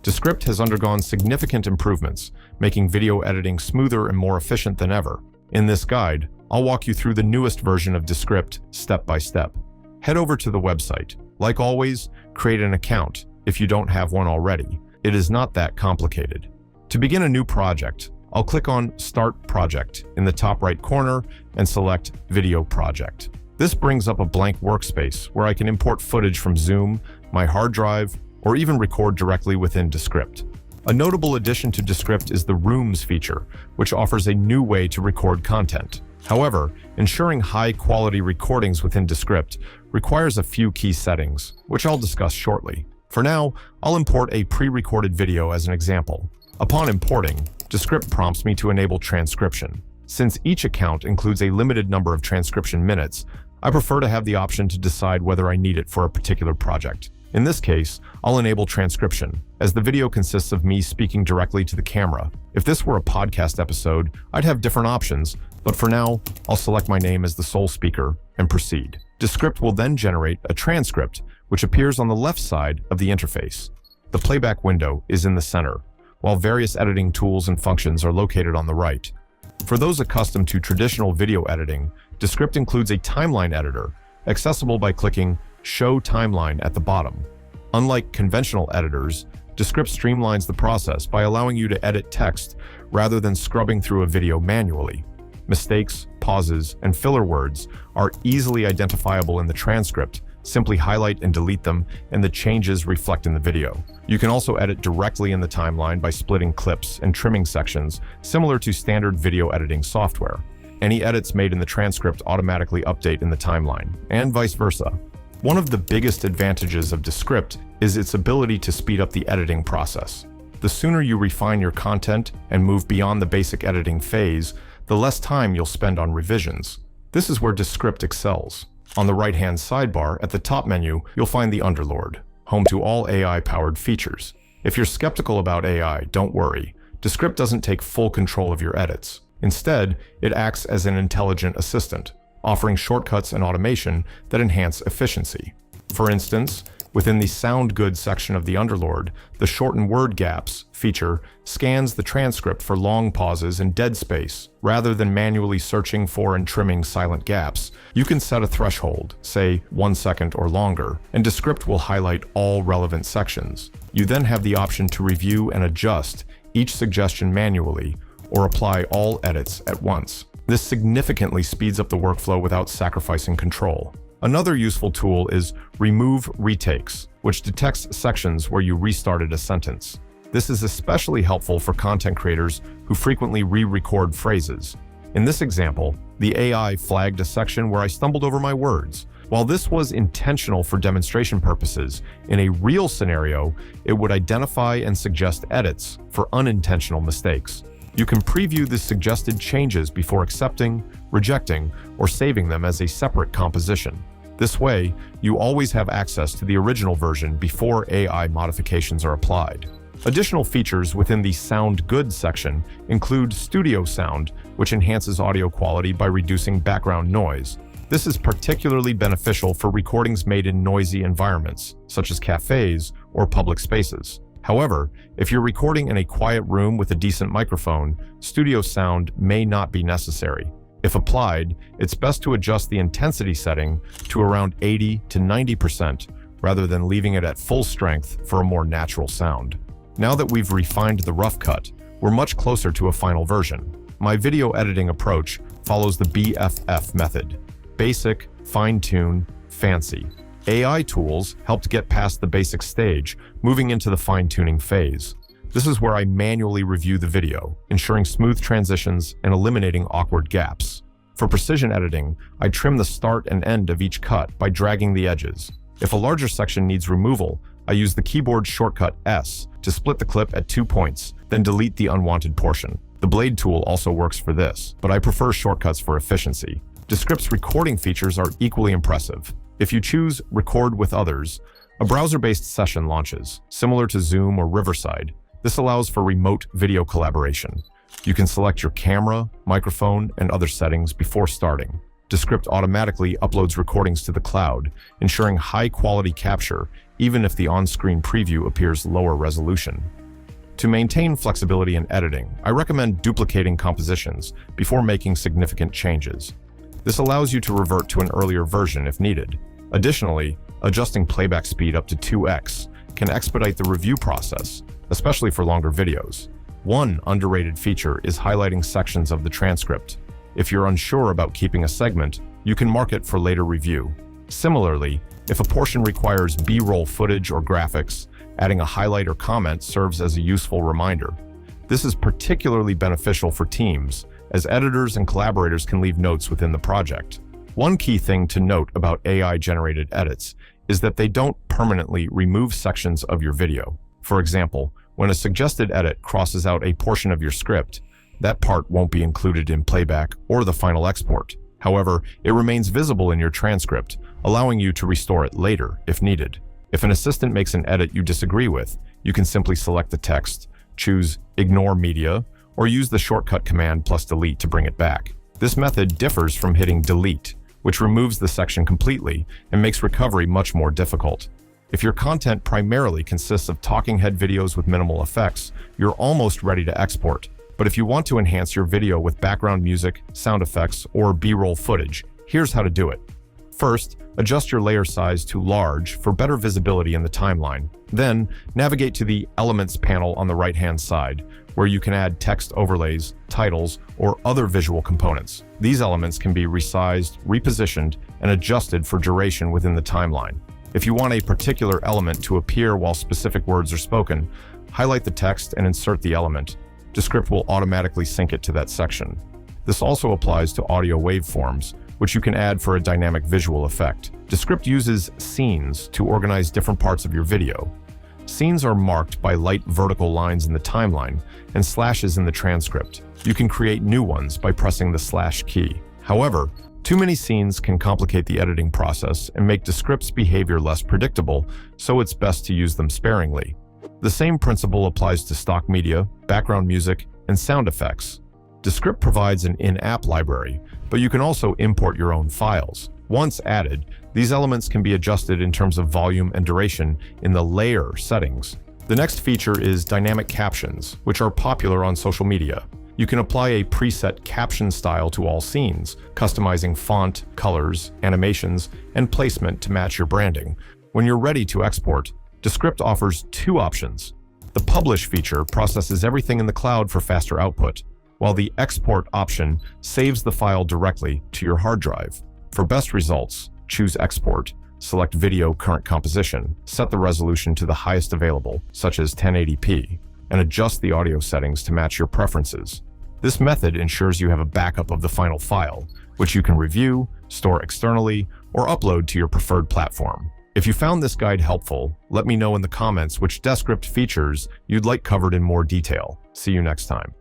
Descript has undergone significant improvements, making video editing smoother and more efficient than ever. In this guide, I'll walk you through the newest version of Descript step by step. Head over to the website. Like always, create an account if you don't have one already. It is not that complicated. To begin a new project, I'll click on Start Project in the top right corner and select Video Project. This brings up a blank workspace where I can import footage from Zoom, my hard drive, or even record directly within Descript. A notable addition to Descript is the Rooms feature, which offers a new way to record content. However, ensuring high-quality recordings within Descript requires a few key settings, which I'll discuss shortly. For now, I'll import a pre-recorded video as an example. Upon importing, Descript prompts me to enable transcription. Since each account includes a limited number of transcription minutes, I prefer to have the option to decide whether I need it for a particular project. In this case, I'll enable transcription, as the video consists of me speaking directly to the camera. If this were a podcast episode, I'd have different options, but for now, I'll select my name as the sole speaker and proceed. Descript will then generate a transcript, which appears on the left side of the interface. The playback window is in the center, while various editing tools and functions are located on the right. For those accustomed to traditional video editing, Descript includes a timeline editor, accessible by clicking Show Timeline at the bottom. Unlike conventional editors, Descript streamlines the process by allowing you to edit text rather than scrubbing through a video manually. Mistakes, pauses, and filler words are easily identifiable in the transcript. Simply highlight and delete them, and the changes reflect in the video. You can also edit directly in the timeline by splitting clips and trimming sections, similar to standard video editing software. Any edits made in the transcript automatically update in the timeline, and vice versa. One of the biggest advantages of Descript is its ability to speed up the editing process. The sooner you refine your content and move beyond the basic editing phase, the less time you'll spend on revisions. This is where Descript excels. On the right-hand sidebar at the top menu, you'll find the Underlord, home to all AI-powered features. If you're skeptical about AI, don't worry. Descript doesn't take full control of your edits. Instead, it acts as an intelligent assistant, offering shortcuts and automation that enhance efficiency. For instance, within the Sound Good section of the Underlord, the Shorten Word Gaps feature scans the transcript for long pauses and dead space. Rather than manually searching for and trimming silent gaps, you can set a threshold, say 1 second or longer, and Descript will highlight all relevant sections. You then have the option to review and adjust each suggestion manually, or apply all edits at once. This significantly speeds up the workflow without sacrificing control. Another useful tool is Remove Retakes, which detects sections where you restarted a sentence. This is especially helpful for content creators who frequently re-record phrases. In this example, the AI flagged a section where I stumbled over my words. While this was intentional for demonstration purposes, in a real scenario, it would identify and suggest edits for unintentional mistakes. You can preview the suggested changes before accepting, rejecting, or saving them as a separate composition. This way, you always have access to the original version before AI modifications are applied. Additional features within the Sound Good section include Studio Sound, which enhances audio quality by reducing background noise. This is particularly beneficial for recordings made in noisy environments, such as cafes or public spaces. However, if you're recording in a quiet room with a decent microphone, studio sound may not be necessary. If applied, it's best to adjust the intensity setting to around 80 to 90% rather than leaving it at full strength for a more natural sound. Now that we've refined the rough cut, we're much closer to a final version. My video editing approach follows the BFF method: basic, fine-tune, fancy. AI tools helped get past the basic stage, moving into the fine-tuning phase. This is where I manually review the video, ensuring smooth transitions and eliminating awkward gaps. For precision editing, I trim the start and end of each cut by dragging the edges. If a larger section needs removal, I use the keyboard shortcut S to split the clip at 2 points, then delete the unwanted portion. The blade tool also works for this, but I prefer shortcuts for efficiency. Descript's recording features are equally impressive. If you choose Record with Others, a browser-based session launches, similar to Zoom or Riverside. This allows for remote video collaboration. You can select your camera, microphone, and other settings before starting. Descript automatically uploads recordings to the cloud, ensuring high-quality capture even if the on-screen preview appears lower resolution. To maintain flexibility in editing, I recommend duplicating compositions before making significant changes. This allows you to revert to an earlier version if needed. Additionally, adjusting playback speed up to 2x can expedite the review process, especially for longer videos. One underrated feature is highlighting sections of the transcript. If you're unsure about keeping a segment, you can mark it for later review. Similarly, if a portion requires B-roll footage or graphics, adding a highlight or comment serves as a useful reminder. This is particularly beneficial for teams, as editors and collaborators can leave notes within the project. One key thing to note about AI-generated edits is that they don't permanently remove sections of your video. For example, when a suggested edit crosses out a portion of your script, that part won't be included in playback or the final export. However, it remains visible in your transcript, allowing you to restore it later if needed. If an assistant makes an edit you disagree with, you can simply select the text, choose Ignore Media, or use the shortcut command plus delete to bring it back. This method differs from hitting delete, which removes the section completely and makes recovery much more difficult. If your content primarily consists of talking head videos with minimal effects, you're almost ready to export. But if you want to enhance your video with background music, sound effects, or B-roll footage, here's how to do it. First, adjust your layer size to large for better visibility in the timeline. Then, navigate to the Elements panel on the right-hand side, where you can add text overlays, titles, or other visual components. These elements can be resized, repositioned, and adjusted for duration within the timeline. If you want a particular element to appear while specific words are spoken, highlight the text and insert the element. Descript will automatically sync it to that section. This also applies to audio waveforms, which you can add for a dynamic visual effect. Descript uses scenes to organize different parts of your video. Scenes are marked by light vertical lines in the timeline and slashes in the transcript. You can create new ones by pressing the slash key. However, too many scenes can complicate the editing process and make Descript's behavior less predictable, so it's best to use them sparingly. The same principle applies to stock media, background music, and sound effects. Descript provides an in-app library, but you can also import your own files. Once added, these elements can be adjusted in terms of volume and duration in the layer settings. The next feature is dynamic captions, which are popular on social media. You can apply a preset caption style to all scenes, customizing font, colors, animations, and placement to match your branding. When you're ready to export, Descript offers two options. The Publish feature processes everything in the cloud for faster output, while the Export option saves the file directly to your hard drive. For best results, choose Export, select Video Current Composition, set the resolution to the highest available, such as 1080p, and adjust the audio settings to match your preferences. This method ensures you have a backup of the final file, which you can review, store externally, or upload to your preferred platform. If you found this guide helpful, let me know in the comments which Descript features you'd like covered in more detail. See you next time.